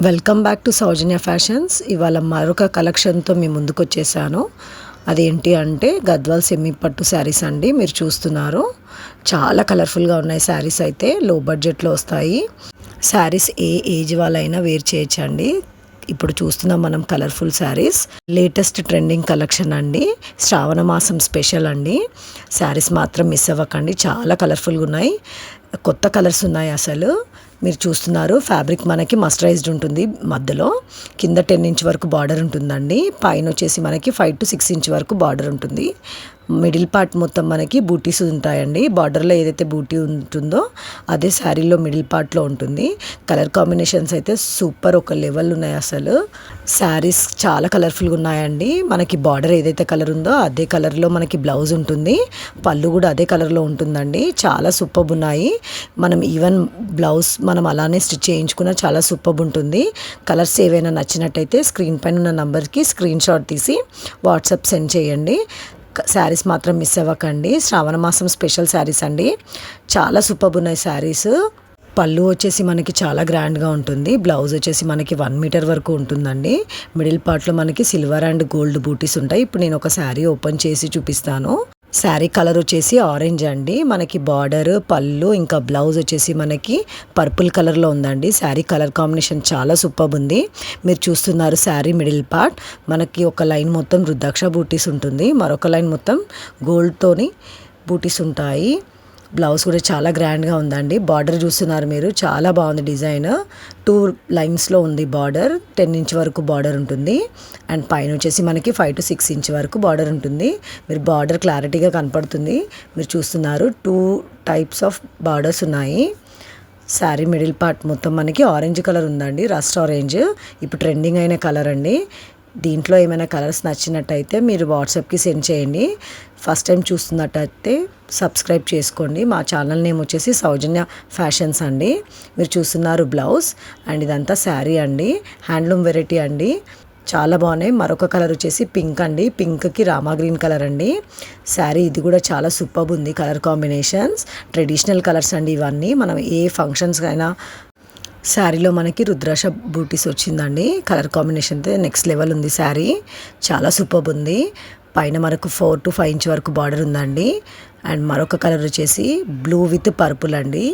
Welcome back to Soujanya fashions. ఇవాళ మరొక కలెక్షన్తో మీ ముందుకు వచ్చేసాను. అదేంటి అంటే గద్వాల్ సెమీ పట్టు శారీస్ అండి. మీరు చూస్తున్నారు, చాలా కలర్ఫుల్గా ఉన్నాయి శారీస్. అయితే లో బడ్జెట్లో వస్తాయి శారీస్. ఏ ఏజ్ వాళ్ళైనా వేర్ చేయొచ్చండి. ఇప్పుడు చూస్తున్నాం మనం colourful saris. Latest trending collection అండి. శ్రావణ మాసం స్పెషల్ అండి. శారీస్ మాత్రం మిస్ అవ్వకండి, చాలా కలర్ఫుల్గా ఉన్నాయి. కొత్త కలర్స్ ఉన్నాయి అసలు. మీరు చూస్తున్నారు, ఫ్యాబ్రిక్ మనకి మస్టరైజ్డ్ ఉంటుంది. మధ్యలో కింద 10 ఇంచ్ వరకు బార్డర్ ఉంటుందండి. పైన వచ్చేసి మనకి 5 to 6 ఇంచ్ వరకు బార్డర్ ఉంటుంది. మిడిల్ పార్ట్ మొత్తం మనకి బూటీస్ ఉంటాయండి. బార్డర్లో ఏదైతే బూటీ ఉంటుందో అదే శారీలో మిడిల్ పార్ట్లో ఉంటుంది. కలర్ కాంబినేషన్స్ అయితే సూపర్, ఒక లెవెల్ ఉన్నాయి అసలు. శారీస్ చాలా కలర్ఫుల్గా ఉన్నాయండి. మనకి బార్డర్ ఏదైతే కలర్ ఉందో అదే కలర్లో మనకి బ్లౌజ్ ఉంటుంది. పళ్ళు కూడా అదే కలర్లో ఉంటుందండి. చాలా సూపర్ ఉన్నాయి. మనం ఈవెన్ బ్లౌజ్ మనం అలానే స్టిచ్ చేయించుకున్న చాలా సూపర్ ఉంటుంది. కలర్స్ ఏవైనా నచ్చినట్టయితే స్క్రీన్ పైన ఉన్న నంబర్కి స్క్రీన్ షాట్ తీసి వాట్సాప్ సెండ్ చేయండి. శారీస్ మాత్రం మిస్ అవ్వకండి. శ్రావణ మాసం స్పెషల్ శారీస్ అండి. చాలా సూపర్ ఉన్నాయి శారీస్. పళ్ళు వచ్చేసి మనకి చాలా గ్రాండ్గా ఉంటుంది. బ్లౌజ్ వచ్చేసి మనకి 1 మీటర్ వరకు ఉంటుందండి. మిడిల్ పార్ట్లో మనకి సిల్వర్ అండ్ గోల్డ్ బూటీస్ ఉంటాయి. ఇప్పుడు నేను ఒక శారీ ఓపెన్ చేసి చూపిస్తాను. శారీ కలర్ వచ్చేసి ఆరెంజ్ అండి. మనకి బార్డర్, పళ్ళు, ఇంకా బ్లౌజ్ వచ్చేసి మనకి పర్పుల్ కలర్లో ఉందండి. శారీ కలర్ కాంబినేషన్ చాలా సూపర్ ఉంది. మీరు చూస్తున్నారు శారీ మిడిల్ పార్ట్ మనకి ఒక లైన్ మొత్తం రుద్రాక్ష బూటీస్ ఉంటుంది. మరొక లైన్ మొత్తం గోల్డ్తోని బూటీస్ ఉంటాయి. బ్లౌజ్ కూడా చాలా గ్రాండ్గా ఉందండి. బార్డర్ చూస్తున్నారు మీరు, చాలా బాగుంది డిజైన్. 2 లైన్స్లో ఉంది బార్డర్. 10 ఇంచ్ వరకు బార్డర్ ఉంటుంది. అండ్ పైన వచ్చేసి మనకి 5 to 6 ఇంచ్ వరకు బార్డర్ ఉంటుంది. మీరు బార్డర్ క్లారిటీగా కనపడుతుంది. మీరు చూస్తున్నారు 2 టైప్స్ ఆఫ్ బార్డర్స్ ఉన్నాయి. శారీ మిడిల్ పార్ట్ మొత్తం మనకి ఆరెంజ్ కలర్ ఉందండి, రస్ట్ ఆరెంజ్. ఇప్పుడు ట్రెండింగ్ అయిన కలర్ అండి. దీంట్లో ఏమైనా కలర్స్ నచ్చినట్టయితే మీరు వాట్సాప్కి సెండ్ చేయండి. ఫస్ట్ టైం చూస్తున్నట్టయితే సబ్స్క్రైబ్ చేసుకోండి. మా ఛానల్ నేమ్ వచ్చేసి సౌజన్య ఫ్యాషన్స్ అండి. మీరు చూస్తున్నారు బ్లౌజ్ అండ్ ఇదంతా శారీ అండి. హ్యాండ్లూమ్ వెరైటీ అండి. చాలా బాగున్నాయి. మరొక కలర్ వచ్చేసి పింక్ అండి. పింక్కి రామా గ్రీన్ కలర్ అండి. శారీ ఇది కూడా చాలా సూపర్ ఉంది. కలర్ కాంబినేషన్స్ ట్రెడిషనల్ కలర్స్ అండి ఇవన్నీ. మనం ఏ ఫంక్షన్స్ అయినా శారీలో మనకి రుద్రాక్ష బూటీస్ వచ్చిందండి. కలర్ కాంబినేషన్ అయితే నెక్స్ట్ లెవెల్ ఉంది. శారీ చాలా సూపర్ ఉంది. పైన మనకు 4 to 5 ఇంచ్ వరకు బార్డర్ ఉందండి. అండ్ మరొక కలర్ వచ్చేసి బ్లూ విత్ పర్పుల్ అండి.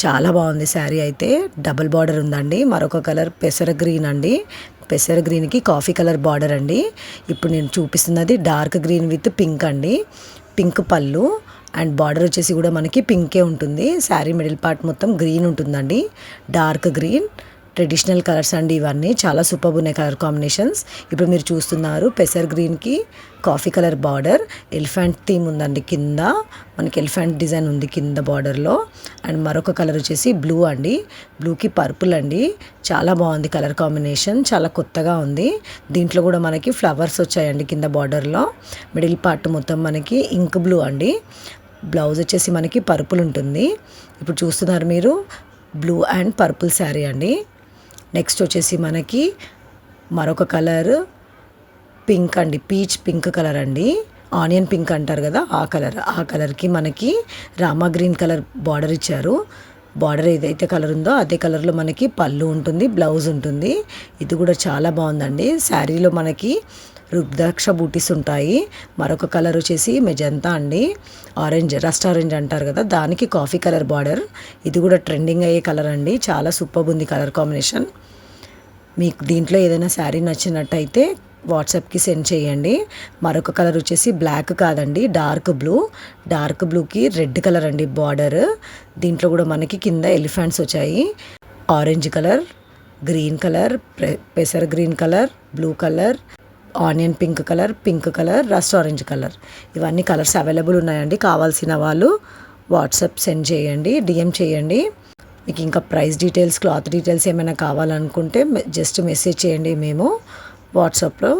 చాలా బాగుంది శారీ అయితే. డబుల్ బార్డర్ ఉందండి. మరొక కలర్ పెసర గ్రీన్ అండి. పెసర గ్రీన్కి కాఫీ కలర్ బార్డర్ అండి. ఇప్పుడు నేను చూపిస్తున్నది డార్క్ గ్రీన్ విత్ పింక్ అండి. పింక్ పళ్ళు అండ్ బార్డర్ వచ్చేసి కూడా మనకి పింకే ఉంటుంది. శారీ మిడిల్ పార్ట్ మొత్తం గ్రీన్ ఉంటుందండి, డార్క్ గ్రీన్. ట్రెడిషనల్ కలర్స్ అండి ఇవన్నీ. చాలా సూపర్ ఉన్నాయి కలర్ కాంబినేషన్స్. ఇప్పుడు మీరు చూస్తున్నారు పెసర్ గ్రీన్కి coffee colour border. Elephant theme ఉందండి కింద. మనకి ఎలిఫెంట్ డిజైన్ ఉంది కింద బార్డర్లో. అండ్ మరొక కలర్ వచ్చేసి బ్లూ అండి. బ్లూకి పర్పుల్ అండి. చాలా బాగుంది కలర్ కాంబినేషన్, చాలా కొత్తగా ఉంది. దీంట్లో కూడా మనకి ఫ్లవర్స్ వచ్చాయండి కింద బార్డర్లో. మిడిల్ పార్ట్ మొత్తం మనకి ఇంక్ బ్లూ అండి. బ్లౌజ్ వచ్చేసి మనకి పర్పుల్ ఉంటుంది. ఇప్పుడు చూస్తున్నారు మీరు బ్లూ అండ్ పర్పుల్ శారీ అండి. నెక్స్ట్ వచ్చేసి మనకి మరొక కలర్ పింక్ అండి. పీచ్ పింక్ కలర్ అండి. ఆనియన్ పింక్ అంటారు కదా ఆ కలర్. ఆ కలర్కి మనకి రామా గ్రీన్ కలర్ బార్డర్ ఇచ్చారు. బార్డర్ ఏదైతే కలర్ ఉందో అదే కలర్లో మనకి పళ్ళు ఉంటుంది, బ్లౌజ్ ఉంటుంది. ఇది కూడా చాలా బాగుందండి. శారీలో మనకి రుద్రాక్ష బూటీస్ ఉంటాయి. మరొక కలర్ వచ్చేసి మెజంతా అండి. ఆరెంజ్, రస్ట్ ఆరెంజ్ అంటారు కదా, దానికి కాఫీ కలర్ బార్డర్. ఇది కూడా ట్రెండింగ్ అయ్యే కలర్ అండి. చాలా సూపర్ ఉంది కలర్ కాంబినేషన్. మీకు దీంట్లో ఏదైనా శారీ నచ్చినట్టయితే వాట్సాప్కి సెండ్ చేయండి. మరొక కలర్ వచ్చేసి బ్లాక్ కాదండి, డార్క్ బ్లూ. డార్క్ బ్లూకి రెడ్ కలర్ అండి బార్డర్. దీంట్లో కూడా మనకి కింద ఎలిఫెంట్స్ వచ్చాయి. ఆరెంజ్ కలర్, గ్రీన్ కలర్, పెసర్ green colour, blue colour, onion pink colour, rust orange colour. ఇవన్నీ కలర్స్ అవైలబుల్ ఉన్నాయండి. కావాల్సిన వాళ్ళు వాట్సాప్ సెండ్ చేయండి, డిఎం చేయండి. మీకు ఇంకా ప్రైస్ డీటెయిల్స్, క్లాత్ డీటెయిల్స్ ఏమైనా కావాలనుకుంటే జస్ట్ మెసేజ్ చేయండి. మేము వాట్సాప్లో